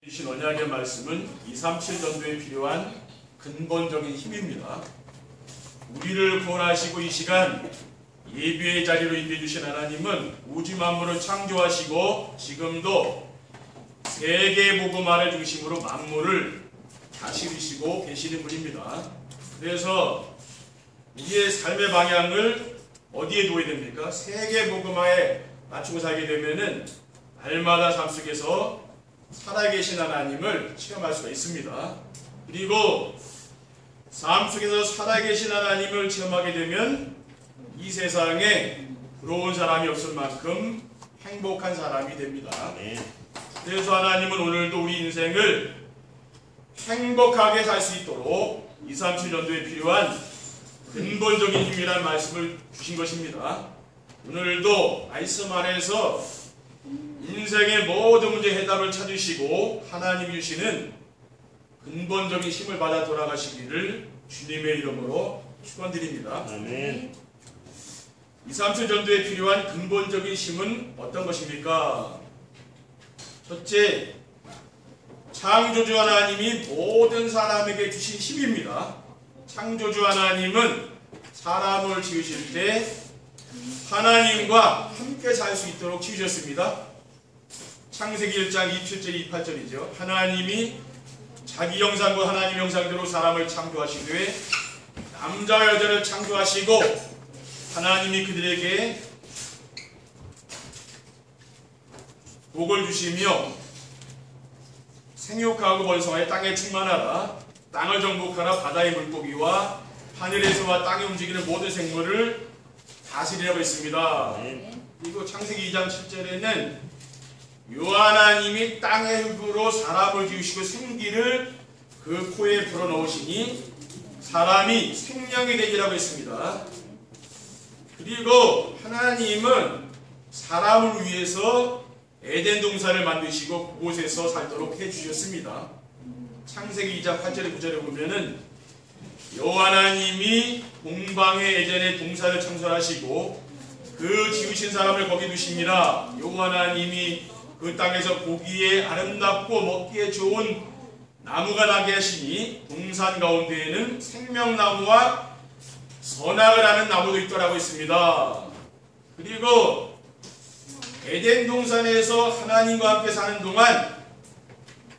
주신 언약의 말씀은 237 전도에 필요한 근본적인 힘입니다. 우리를 구원하시고 이 시간 예배의 자리로 인도해주신 하나님은 우주 만물을 창조하시고 지금도 세계 복음화를 중심으로 만물을 다스리시고 계시는 분입니다. 그래서 우리의 삶의 방향을 어디에 둬야 됩니까? 세계 복음화에 맞추고 살게 되면은 날마다 삶 속에서 살아계신 하나님을 체험할 수가 있습니다. 그리고 삶 속에서 살아계신 하나님을 체험하게 되면 이 세상에 부러운 사람이 없을 만큼 행복한 사람이 됩니다. 그래서 하나님은 오늘도 우리 인생을 행복하게 살 수 있도록 237 전도에 필요한 근본적인 힘이라는 말씀을 주신 것입니다. 오늘도 말씀 안에서 인생의 모든 문제 해답을 찾으시고 하나님 주시는 근본적인 힘을 받아 돌아가시기를 주님의 이름으로 축원드립니다. 아멘. 237 전도에 필요한 근본적인 힘은 어떤 것입니까? 첫째, 창조주 하나님이 모든 사람에게 주신 힘입니다. 창조주 하나님은 사람을 지으실 때 하나님과 함께 살 수 있도록 지으셨습니다. 창세기 1장 27절 28절이죠. 하나님이 자기 형상과 하나님 형상대로 사람을 창조하시되 남자와 여자를 창조하시고 하나님이 그들에게 복을 주시며 생육하고 번성하여 땅에 충만하라. 땅을 정복하라. 바다의 물고기와 하늘에서와 땅에 움직이는 모든 생물을 다스리라고 했습니다. 그리고 창세기 2장 7절에는 하나님이 땅의 흙으로 사람을 지으시고 생기를 그 코에 불어넣으시니 사람이 생명이 되리라고 했습니다. 그리고 하나님은 사람을 위해서 에덴 동산을 만드시고 그곳에서 살도록 해주셨습니다. 창세기 2장 8절에 9절에 보면은 여호와하나님이 동방의 에덴의 동산을 창설하시고 그 지으신 사람을 거기 두시니라. 여호와하나님이 그 땅에서 보기에 아름답고 먹기에 좋은 나무가 나게 하시니 동산 가운데에는 생명나무와 선악을 아는 나무도 있더라고 있습니다. 그리고 에덴 동산에서 하나님과 함께 사는 동안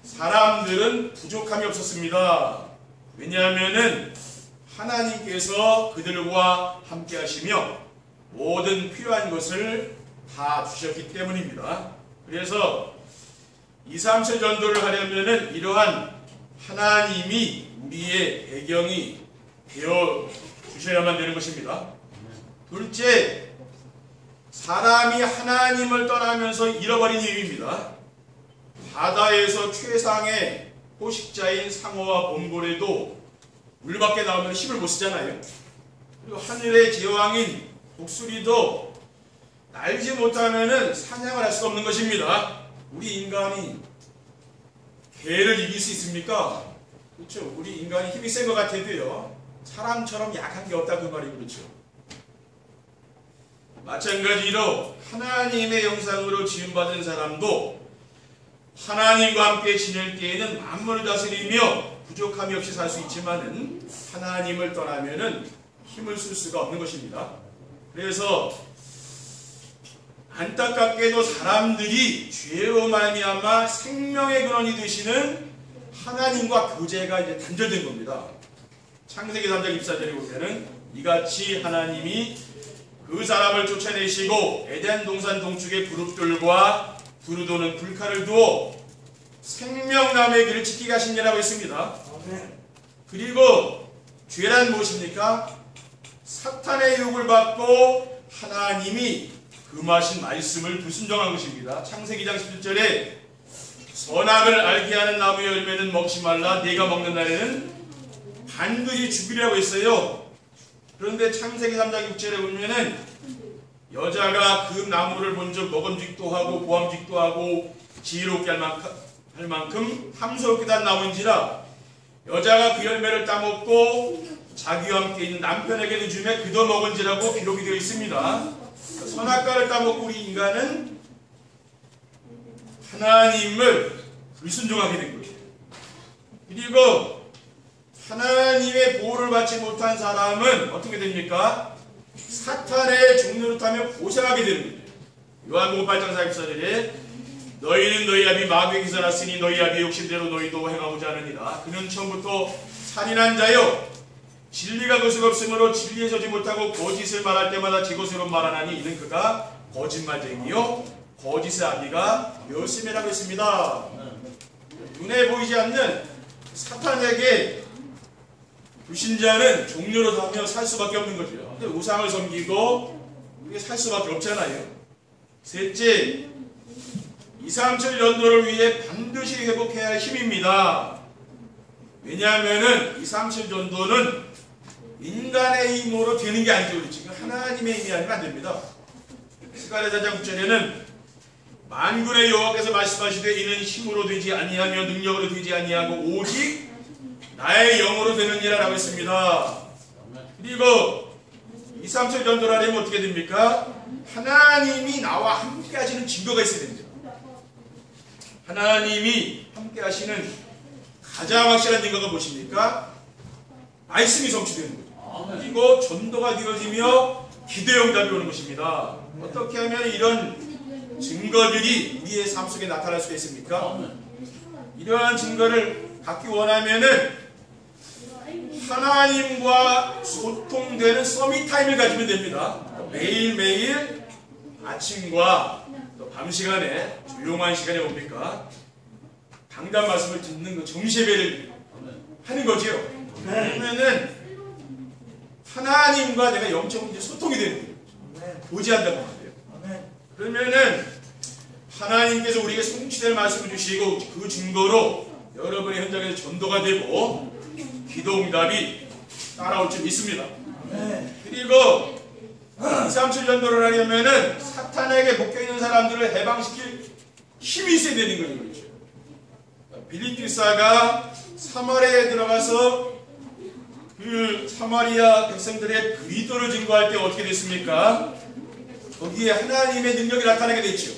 사람들은 부족함이 없었습니다. 왜냐하면은 하나님께서 그들과 함께 하시며 모든 필요한 것을 다 주셨기 때문입니다. 그래서 237 전도를 하려면은 이러한 하나님이 우리의 배경이 되어 주셔야만 되는 것입니다. 둘째, 사람이 하나님을 떠나면서 잃어버린 이유입니다. 바다에서 최상의 포식자인 상어와 범고래도 물 밖에 나오면 힘을 못 쓰잖아요. 그리고 하늘의 제왕인 독수리도 날지 못하면은 사냥을 할 수가 없는 것입니다. 우리 인간이 개를 이길 수 있습니까? 그렇죠. 우리 인간이 힘이 센 것 같아도요, 사람처럼 약한 게 없다 그 말이 그렇죠. 마찬가지로 하나님의 형상으로 지음받은 사람도 하나님과 함께 지낼 때에는 만물을 다스리며 부족함이 없이 살 수 있지만은 하나님을 떠나면은 힘을 쓸 수가 없는 것입니다. 그래서 안타깝게도 사람들이 죄로 말미암아 생명의 근원이 되시는 하나님과 교제가 이제 단절된 겁니다. 창세기 3장 24절에 보면은 이같이 하나님이 그 사람을 쫓아내시고 에덴 동산 동쪽에 부릅들과 두루도는 불칼을 두어 생명나무의 길을 지키게 하시니라고 했습니다. 그리고 죄란 무엇입니까? 사탄의 유혹을 받고 하나님이 금하신 말씀을 불순종한 것입니다. 창세기 2장 11절에 선악을 알게 하는 나무의 열매는 먹지 말라. 네가 먹는 날에는 반드시 죽으리라고 했어요. 그런데 창세기 3장 6절에 보면은 여자가 그 나무를 먼저 먹음직도 하고 보암직도 하고 지혜롭게 할 만큼 탐스럽게 단 나무인지라 여자가 그 열매를 따먹고 자기와 함께 있는 남편에게도 주매 그도 먹은지라고 기록이 되어 있습니다. 선악과를 따먹고 우리 인간은 하나님을 불순종하게 된 거예요. 그리고 하나님의 보호를 받지 못한 사람은 어떻게 됩니까? 사탄의 종로를 타며 고생하게 되는 거예요. 요한복음 8장 44절에 너희는 너희 아비 마귀의 기사 났으니 너희 아비의 욕심대로 너희도 행하고자 하느니라. 그는 처음부터 살인한 자요 진리가 그것이 없으므로 진리에 서지 못하고 거짓을 말할 때마다 제 것으로 말하나니 이는 그가 거짓말쟁이요 거짓의 아비가 되었음이라고 했습니다. 눈에 보이지 않는 사탄에게 불신자는 종료로 하며 살 수밖에 없는 거죠. 근데 우상을 섬기고 그게 살 수밖에 없잖아요. 셋째, 237 연도를 위해 반드시 회복해야 할 힘입니다. 왜냐하면은 237 연도는 인간의 힘으로 되는 게 아니죠. 지금 하나님의 힘이 아니면 안 됩니다. 스가랴 4장 9절에는 만군의 여호와께서 말씀하시되 이는 힘으로 되지 아니하며 능력으로 되지 아니하고 오직 나의 영으로 되느니라 라고 했습니다. 그리고 237 연도를 하려면 어떻게 됩니까? 하나님이 나와 함께 하시는 증거가 있어야 됩니다. 하나님이 함께 하시는 가장 확실한 증거가 무엇입니까? 말씀이 성취되는 거죠. 그리고 전도가 되어지며 기도응답이 오는 것입니다. 어떻게 하면 이런 증거들이 우리의 삶 속에 나타날 수가 있습니까? 이러한 증거를 갖기 원하면은 하나님과 소통되는 서밋 타임을 가지면 됩니다. 매일매일 아침과 또 밤 시간에 조용한 시간에 뭡니까? 강단 말씀을 듣는 거 정시예배를 하는 거지요. 그러면은 하나님과 내가 영적으로 소통이 되는 거예요. 보지 않는다고 말이에요. 그러면은 하나님께서 우리에게 성취될 말씀을 주시고 그 증거로 여러분의 현장에서 전도가 되고 기도응답이 따라올 줄 믿습니다. 그리고 237 전도를 하려면은 사탄에게 묶여있는 사람들을 해방시킬 힘이 있어야 되는 거죠. 그렇죠. 빌립기사가 사마리아에 들어가서 그 사마리아 백성들의 그리스도를 증거할 때 어떻게 됐습니까? 거기에 하나님의 능력이 나타나게 됐죠.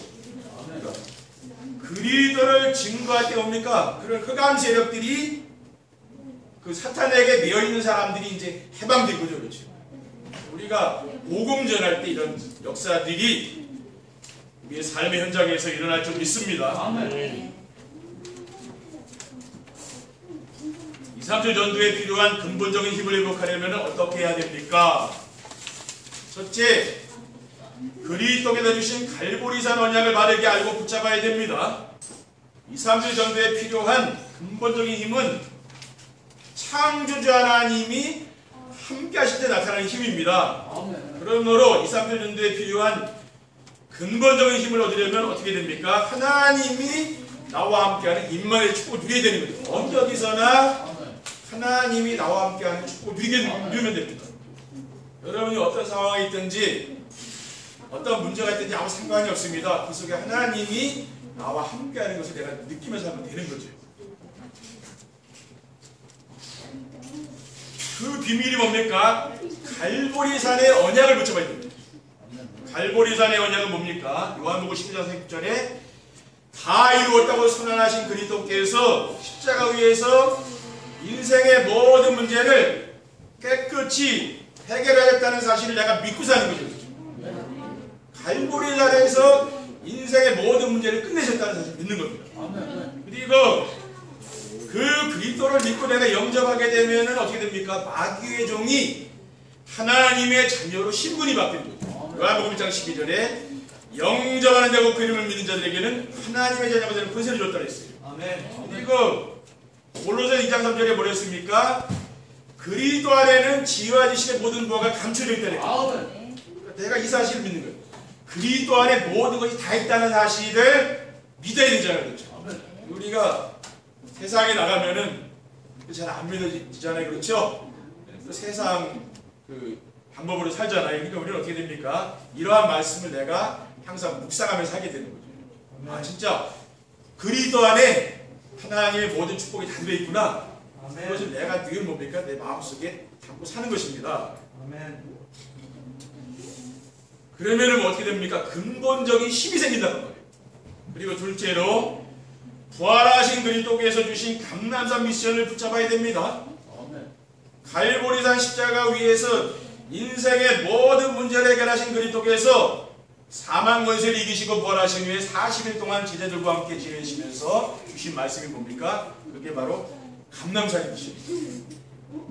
그리스도를 증거할 때 뭡니까? 그런 흑암 세력들이 그 사탄에게 매여 있는 사람들이 이제 해방된 거죠. 그렇죠. 우리가 복음 전할 때 이런 역사들이 우리의 삶의 현장에서 일어날 줄 믿습니다. 아멘. 237 전도에 필요한 근본적인 힘을 회복하려면 어떻게 해야 됩니까? 첫째, 그리스도께서 주신 갈보리산 언약을 바르게 알고 붙잡아야 됩니다. 237 전도에 필요한 근본적인 힘은 창조주 하나님이 함께 하실 때 나타나는 힘입니다. 그러므로 237 전도에 필요한 근본적인 힘을 얻으려면 어떻게 됩니까? 하나님이 나와 함께하는 임마누엘의 축복을 누리게 되는 거죠. 어디서나 하나님이 나와 함께하는 축복을 누리면 됩니다. 여러분이 어떤 상황에 있든지 어떤 문제가 있든지 아무 상관이 없습니다. 그 속에 하나님이 나와 함께하는 것을 내가 느끼면서 하면 되는 거죠. 그 비밀이 뭡니까? 갈보리산의 언약을 붙여봐야 됩니다. 갈보리산의 언약은 뭡니까? 요한복음 12장 19절에 다 이루었다고 선언하신 그리스도께서 십자가 위에서 인생의 모든 문제를 깨끗이 해결하겠다는 사실을 내가 믿고 사는 거죠. 갈보리산에서 인생의 모든 문제를 끝내셨다는 사실을 믿는 겁니다. 그리고 그 그리스도를 믿고 내가 영접하게 되면 어떻게 됩니까? 마귀의 종이 하나님의 자녀로 신분이 바뀌는 거죠. 요한복음 1장 12절에 영접하는 자고 그 이름을 믿는 자들에게는 하나님의 자녀가 되는 권세를 줬다 그랬어요. 그리고 골로새 2장 3절에 뭐라 했습니까? 그리스도 안에는 지혜와 지식의 모든 부가 감춰져 있다는 내가 이 사실을 믿는 거예요. 그리스도 안에 모든 것이 다 있다는 사실을 믿어야 되잖아요. 그렇죠? 우리가 세상에 나가면은 잘 안 믿어지잖아요. 그렇죠? 세상 그 방법으로 살잖아요. 그러니까 우리는 어떻게 됩니까? 이러한 말씀을 내가 항상 묵상하면서 하게 되는 거죠. 아, 진짜 그리스도 안에 하나님의 모든 축복이 다 들어있구나. 그것을 내가 늘 뭡니까? 내 마음속에 담고 사는 것입니다. 그러면은 어떻게 됩니까? 근본적인 힘이 생긴다는 거예요. 그리고 둘째로 부활하신 그리스도께서 주신 감람산 미션을 붙잡아야 됩니다. 갈보리산 십자가 위에서 인생의 모든 문제를 해결하신 그리스도께서 사망 권세를 이기시고 부활하신 후에 40일 동안 제자들과 함께 지내시면서 주신 말씀이 뭡니까? 그게 바로 감람산이시죠.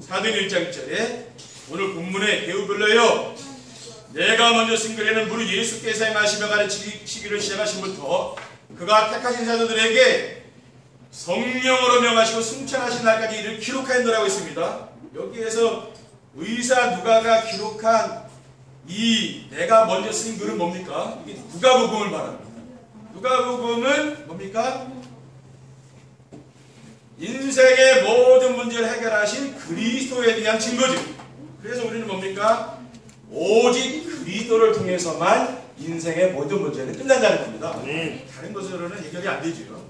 사도행 1장 1절에 오늘 본문에 배우별로요. 내가 먼저 쓴 글에는 무릇 예수께서 행하시며 가르치기를 시작하신부터 그가 택하신 사도들에게 성령으로 명하시고 승천하신 날까지 이를 기록하였노라고 했습니다. 여기에서 의사 누가가 기록한 이 내가 먼저 쓴 글은 뭡니까? 이게 누가복음을 말합니다. 누가복음은 뭡니까? 인생의 모든 문제를 해결하신 그리스도에 대한 증거죠. 그래서 우리는 뭡니까? 오직 그리스도를 통해서만 인생의 모든 문제는 끝난다는 겁니다. 다른 것으로는 해결이 안 되죠.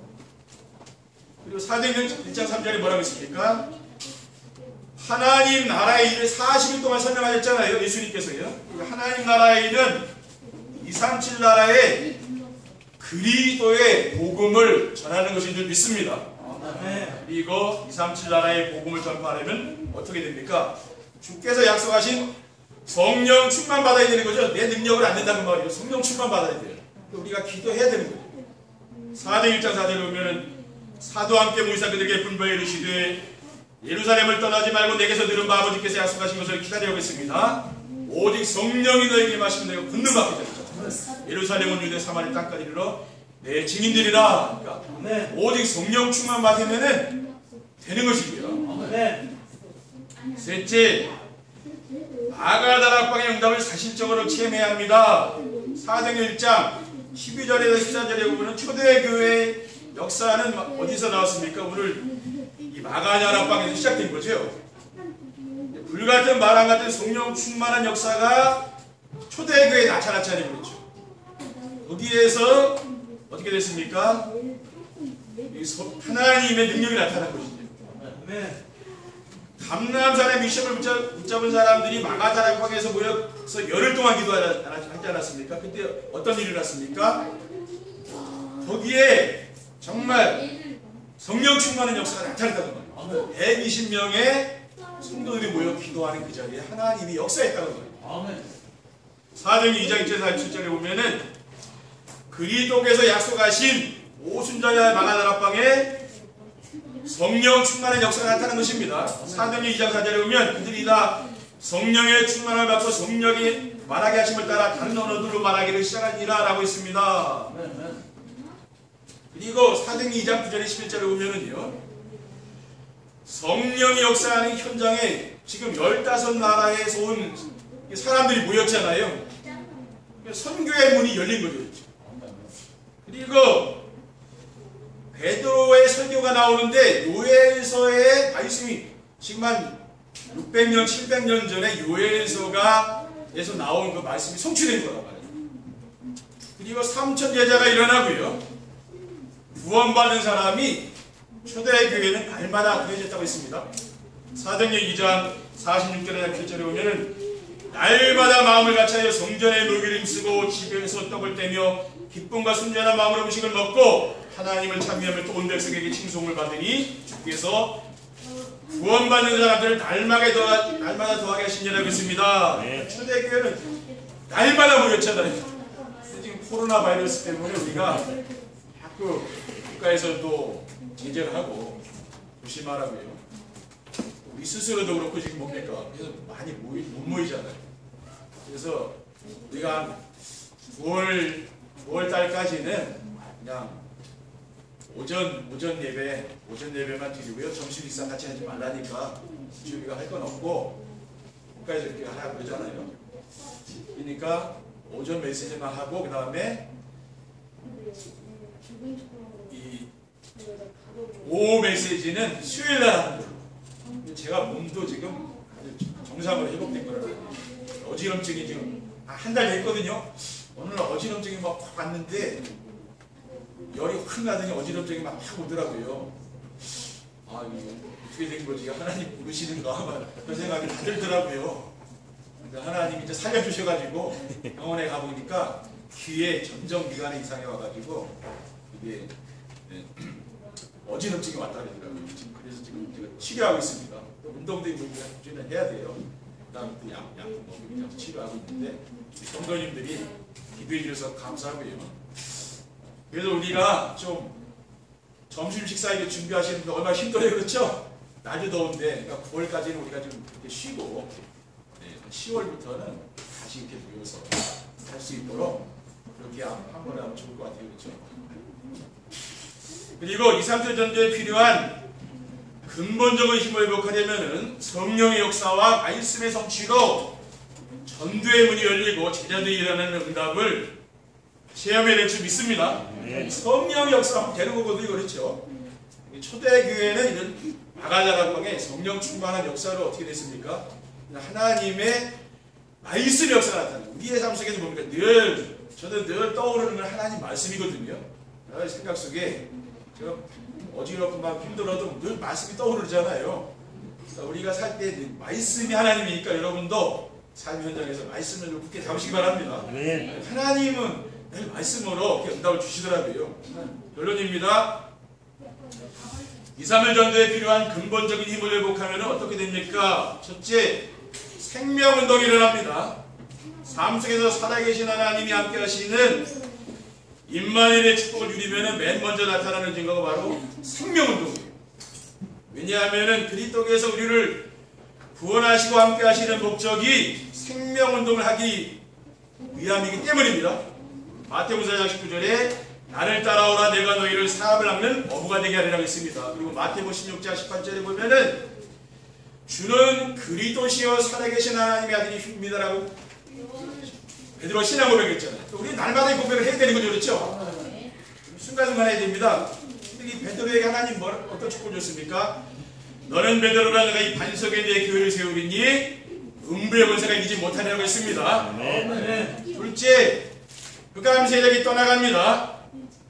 그리고 사도행전 1장 3절에 뭐라고 했습니까? 하나님 나라의 일을 40일 동안 설명하셨잖아요. 예수님께서요. 하나님 나라의 일은 237 나라의 그리스도의 복음을 전하는 것인 줄 믿습니다. 그리고 237 나라의 복음을 전파하려면 어떻게 됩니까? 주께서 약속하신 성령 충만 받아야 되는 거죠. 내 능력을 안 된다는 말이에요. 성령 충만 받아야 돼요. 우리가 기도해야 되는 거죠. 사도행 1장 4절에 보면 사도와 함께 모이사 그들에게 분부하여 이르시되 예루살렘을 떠나지 말고 내게서 들은 바 아버지께서 약속하신 것을 기다리고 있습니다. 오직 성령이 너에게 임하시면 내가 붙는 받게 되죠. 예루살렘은 유대 사마리 땅까지 이르러 내 증인들이라. 그러니까 오직 성령 충만 받으면 되는 것이고요. 셋째, 아가다락방의 응답을 사실적으로 체험해야 합니다. 사도행 1장 12절에서 14절에 보면 초대교회의 역사는 어디서 나왔습니까? 오늘 이 마가다락방에서 시작된 거죠. 불같은 바람 같은 성령 충만한 역사가 초대교회에 나타났잖아요. 그렇죠. 거기에서 어떻게 됐습니까? 하나님의 능력이 나타난 것이죠. 감람산의 미션을 붙잡은 사람들이 마가다락방에서 모여서 열흘 동안 기도하지 않았습니까? 그때 어떤 일이 났습니까? 거기에 정말 성령 충만한 역사가 나타났다는 거예요. 120명의 성도들이 모여 기도하는 그 자리에 하나님이 역사했다는 거예요. 사도행 2장 1절에서 7절에 보면은 그리스도께서 약속하신 오순절날 마가다락방에 성령 충만한 역사가 나타나는 것입니다. 사도행 2장 4절에 보면 그들이 다 성령의 충만을 받고 성령이 말하게 하심을 따라 다른 언어들로 말하기를 시작하니라 라고 했습니다. 그리고 사도행 2장 9절에 11절에 보면은요, 성령이 역사하는 현장에 지금 15나라에서 온 사람들이 모였잖아요. 선교의 문이 열린 거죠. 그리고 베드로의 설교가 나오는데 요엘서의 말씀이 지금 한 600년, 700년 전에 요엘서가에서 나온 그 말씀이 성취된 거란 말이에요. 그리고 3천 제자가 일어나고요. 구원받은 사람이 초대교회는 날마다 구해졌다고 했습니다. 사도행전 2장 46절에나 7절에 보면은 날마다 마음을 같이하여 성전에 물기를 힘쓰고 집에서 떡을 떼며 기쁨과 순전한 마음으로 음식을 먹고 하나님을 찬미하며 또 온 백성에게 칭송을 받으니 주께서 구원받는 사람들을 날마다 더하게 하시니라고 했습니다. 초대교회는 날마다 모였잖아요. 지금 코로나 바이러스 때문에 우리가 자꾸 국가에서도 제재를 하고 조심하라고요. 우리 스스로도 그렇고 지금 뭡니까? 그래서 많이 못 모이잖아요. 그래서 우리가 9월 달까지는 그냥 오전 예배만 드리고요. 점심 식사 같이 하지 말라니까 우리가 할 건 없고 국가에서 이렇게 하라고 그러잖아요. 그러니까 오전 메시지만 하고 그 다음에 이 오후 메시지는 수요일날 하는 거예요. 제가 몸도 지금 정상으로 회복된 거라고. 어지럼증이 지금 한 달 됐거든요. 오늘 어지럼증이 막 확 왔는데 열이 확 나더니 어지럼증이 막 오더라고요. 아, 이거 어떻게 된 거지? 하나님 부르시는가? 그런 생각이 다 들더라고요. 근데 하나님이 이제 살려주셔가지고 병원에 가보니까 귀에 전정 미관의 이상이 와가지고 이게 어지럼증이 왔다 그러더라고요. 그래서 지금 제가 치료하고 있습니다. 운동도 이제는 해야 돼요. 그다음 또 약 먹으면서 치료하고 있는데 성도님들이 기도해 주셔서 감사하고요. 그래서 우리가 좀 점심 식사 이렇게 준비하시는데 얼마나 힘들어요, 그렇죠? 날이 더운데, 그러니까 9월까지는 우리가 좀 이렇게 쉬고, 10월부터는 다시 이렇게 모여서 할 수 있도록 그렇게 한 번에 하면 좋을 것 같아요, 그렇죠? 그리고 2, 3절 전도에 필요한 근본적인 힘을 회복하려면은 성령의 역사와 말씀의 성취로 전도의 문이 열리고 제자들이 일어나는 응답을 체험해낼 줄 믿습니다. 성령 역사 되는 거거든요, 그렇죠? 초대교회는 이런 마가다락방에 성령 충만한 역사를 어떻게 됐습니까? 하나님의 말씀 역사가 나타나요. 우리의 삶 속에서 뭡니까? 저는 늘 떠오르는 건 하나님 말씀이거든요. 생각 속에 제가 어지럽고 막 힘들어도 늘 말씀이 떠오르잖아요. 그러니까 우리가 살 때 말씀이 하나님이니까 여러분도 삶 현장에서 말씀을 굳게 잡으시기 바랍니다. 하나님은 늘 말씀으로 응답을 주시더라고요. 결론입니다. 2, 3일 전도에 필요한 근본적인 힘을 회복하면 어떻게 됩니까? 첫째, 생명운동이 일어납니다. 삶 속에서 살아계신 하나님이 함께 하시는 임마누엘의 축복을 누리면 맨 먼저 나타나는 증거가 바로 생명운동이에요. 왜냐하면 그리스도께서 우리를 구원하시고 함께 하시는 목적이 생명운동을 하기 위함이기 때문입니다. 마태복음 4장 19절에 나를 따라오라 내가 너희를 사업을 닦는 어부가 되게 하리라고 했습니다. 그리고 마태복음 16장 18절에 보면은 주는 그리스도시여 살아계신 하나님의 아들이십니다라고 베드로 신앙 고백했잖아요. 우리는 날마다 이 고백을 해야 되는 거죠, 그렇죠? 순간순간 해야 됩니다. 근데 이 베드로에게 하나님 어떤 축복을 줬습니까? 너는 베드로라 내가 이 반석에 내 교회를 세우리니 음부의 권세가 이기지 못하리라고 했습니다. 둘째, 흑암 세력이 떠나갑니다.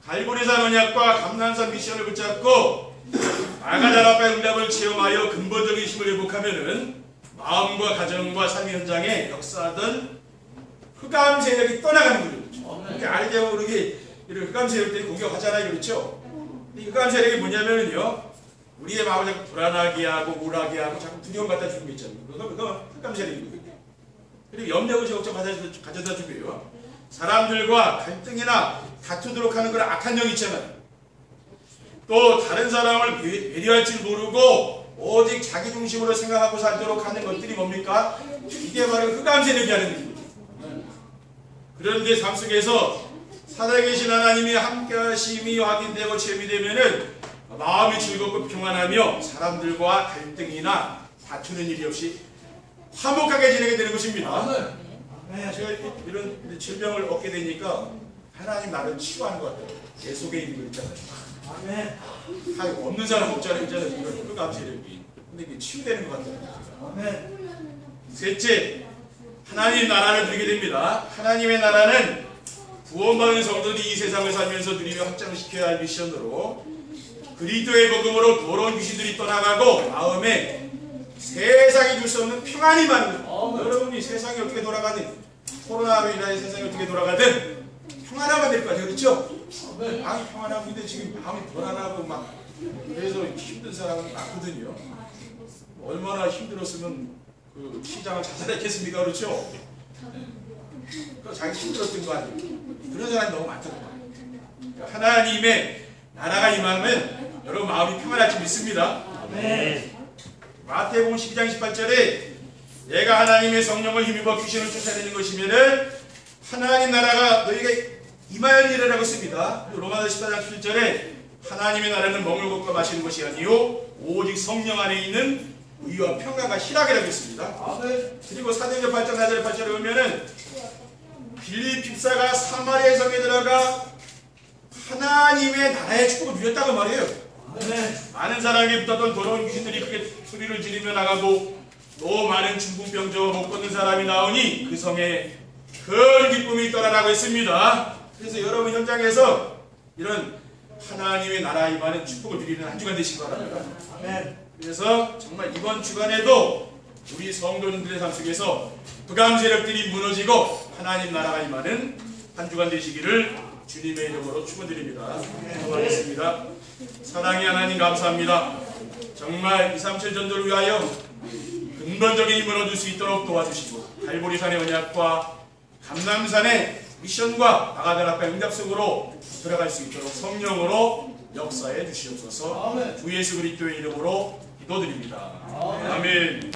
갈보리산 언약과 감난산 미션을 붙잡고 마가다락방의 응답을 체험하여 근본적인 힘을 회복하면은 마음과 가정과 삶의 현장에 역사하던 흑암 세력이 떠나가는 거죠. 그렇게 알게 모르게 이런 흑암 세력들이 공격하잖아요, 그렇죠? 이 흑암 세력이 뭐냐면요, 우리의 마음을 자꾸 불안하게 하고 우울하게 하고 자꾸 두려움 갖다 주는 게 있잖아요. 그거 흑암 세력이거든요. 그리고 염려고 걱정 가져다 주고요. 사람들과 갈등이나 다투도록 하는 그런 악한 영 있잖아요. 또 다른 사람을 배려할 줄 모르고 오직 자기 중심으로 생각하고 살도록 하는 것들이 뭡니까? 이게 바로 흑암 세력이 하는 일입니다. 그런데 삶 속에서 살아계신 하나님이 함께하심이 확인되고 체험이 되면은 마음이 즐겁고 평안하며 사람들과 갈등이나 다투는 일이 없이 화목하게 지내게 되는 것입니다. 제가 이런 질병을 얻게 되니까 하나님 나를 치유하는 것 같아요. 내 속에 있는 거 있잖아요. 없는 사람 없잖아요. 이런 흑암 세력이. 근데 이게 치유되는 것 같아요. 셋째, 하나님 나라를 누리게 됩니다. 하나님의 나라는 구원받은 성도들이 이 세상을 살면서 누리며 확장시켜야 할 미션으로 그리스도의 복음으로 더러운 귀신들이 떠나가고 마음에 세상이 줄 수 없는 평안이 많은 여러분이 세상이 어떻게 돌아가든 코로나로 인하여 세상이 어떻게 돌아가든 평안하면 될 거 같아요, 그렇죠? 마음이 평안하고 있는데 지금 마음이 불안하고 막 그래서 힘든 사람은 많거든요. 얼마나 힘들었으면 그 시장을 자살했겠습니까, 그렇죠? 자기 힘들었던 거 아니에요. 그런 사람이 너무 많더라고요. 그러니까 하나님의 나라가 임하면 여러분 마음이 평안할 줄 믿습니다. 마태복음 12장 18절에 내가 하나님의 성령을 힘입어 귀신을 쫓아내는 것이면은 하나님 나라가 너희에게 임하여 일이라고 했습니다. 로마서 14장 7절에 하나님의 나라는 먹는 것과 마시는 것이 아니요 오직 성령 안에 있는 의와 평강과 희락이라고 했습니다. 그리고 사도행전 8장 4절 8절에 보면은 빌립 집사가 사마리아 성에 들어가 하나님의 나라의 축복을 누렸다고 말이에요. 많은 사람에게 붙었던 더러운 귀신들이 크게 소리를 지르며 나가고 또 많은 중풍병자와 못 걷는 사람이 나오니 그 성에 큰 기쁨이 떠나라고 했습니다. 그래서 여러분 현장에서 이런 하나님의 나라 임하는 축복을 누리는 한 주간 되시기 바랍니다. 그래서 정말 이번 주간에도 우리 성도님들의 삶 속에서 흑암 세력들이 무너지고 하나님 나라가 임하는 한 주간 되시기를 주님의 이름으로 축원드립니다. 기도하겠습니다. 사랑의 하나님 감사합니다. 정말 237 전도를 위하여 근본적인 힘을 얻을 수 있도록 도와주시고 갈보리산의 언약과 감남산의 미션과 아가들 앞에 응답 속으로 들어갈 수 있도록 성령으로 역사해 주시옵소서. 주 예수 그리스도의 이름으로 기도드립니다. 아멘.